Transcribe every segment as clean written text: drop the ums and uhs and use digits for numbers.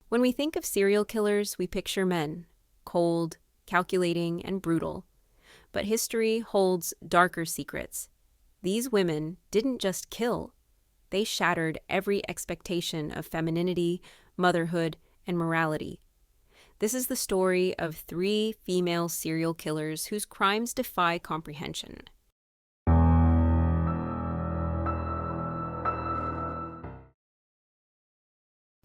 When we think of serial killers, we picture men, cold, calculating, and brutal. But history holds darker secrets. These women didn't just kill, they shattered every expectation of femininity, motherhood, and morality. This is the story of 3 female serial killers whose crimes defy comprehension.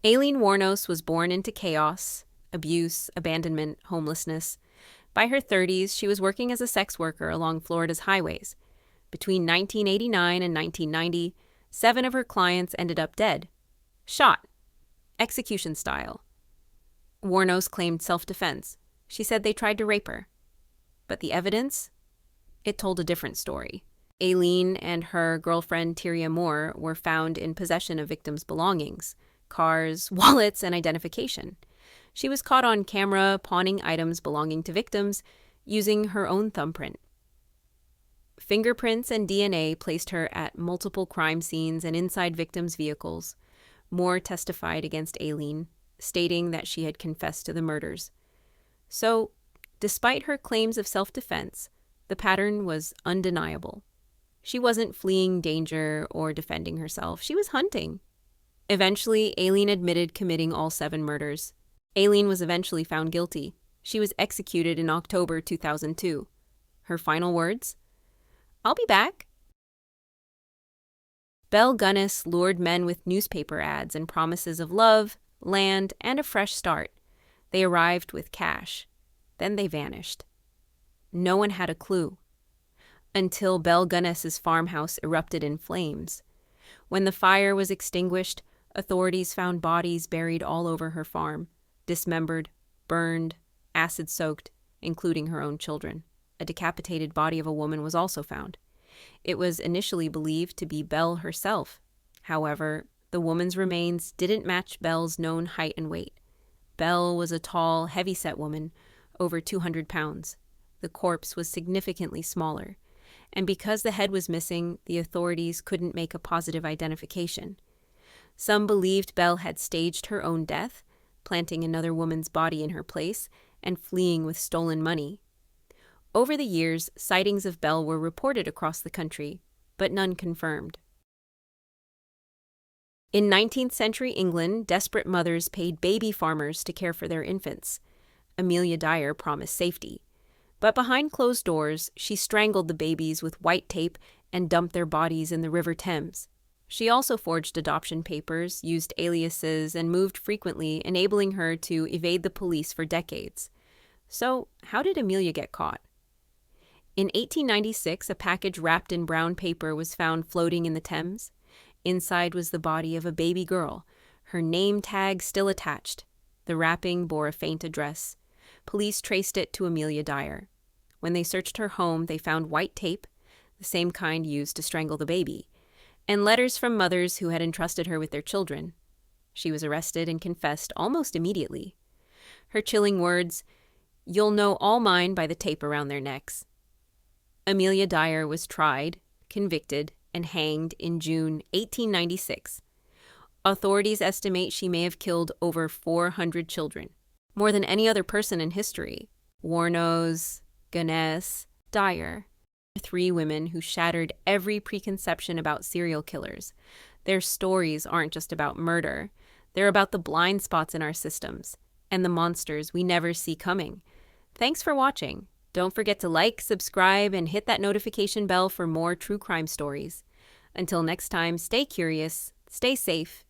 Aileen Wuornos was born into chaos, abuse, abandonment, homelessness. By her 30s, she was working as a sex worker along Florida's highways. Between 1989 and 1990, 7 of her clients ended up dead. Shot. Execution style. Wuornos claimed self-defense. She said they tried to rape her. But the evidence? It told a different story. Aileen and her girlfriend Tyria Moore were found in possession of victims' belongings, cars, wallets, and identification. She was caught on camera pawning items belonging to victims using her own thumbprint. Fingerprints and DNA placed her at multiple crime scenes and inside victims' vehicles. Moore testified against Aileen, stating that she had confessed to the murders. So, despite her claims of self-defense, the pattern was undeniable. She wasn't fleeing danger or defending herself. She was hunting. Eventually, Aileen admitted committing all 7 murders. Aileen was eventually found guilty. She was executed in October 2002. Her final words? "I'll be back." Belle Gunness lured men with newspaper ads and promises of love, land, and a fresh start. They arrived with cash. Then they vanished. No one had a clue. Until Belle Gunness's farmhouse erupted in flames. When the fire was extinguished, authorities found bodies buried all over her farm, dismembered, burned, acid-soaked, including her own children. A decapitated body of a woman was also found. It was initially believed to be Belle herself. However, the woman's remains didn't match Belle's known height and weight. Belle was a tall, heavy-set woman, over 200 pounds. The corpse was significantly smaller. And because the head was missing, the authorities couldn't make a positive identification. Some believed Belle had staged her own death, planting another woman's body in her place, and fleeing with stolen money. Over the years, sightings of Belle were reported across the country, but none confirmed. In 19th century England, desperate mothers paid baby farmers to care for their infants. Amelia Dyer promised safety. But behind closed doors, she strangled the babies with white tape and dumped their bodies in the River Thames. She also forged adoption papers, used aliases, and moved frequently, enabling her to evade the police for decades. So, how did Amelia get caught? In 1896, a package wrapped in brown paper was found floating in the Thames. Inside was the body of a baby girl, her name tag still attached. The wrapping bore a faint address. Police traced it to Amelia Dyer. When they searched her home, they found white tape, the same kind used to strangle the baby, and letters from mothers who had entrusted her with their children. She was arrested and confessed almost immediately. Her chilling words, "You'll know all mine by the tape around their necks." Amelia Dyer was tried, convicted, and hanged in June 1896. Authorities estimate she may have killed over 400 children, more than any other person in history. Wuornos, Gunness, Dyer. 3 women who shattered every preconception about serial killers. Their stories aren't just about murder. They're about the blind spots in our systems and the monsters we never see coming. Thanks for watching. Don't forget to like, subscribe, and hit that notification bell for more true crime stories. Until next time, stay curious, stay safe,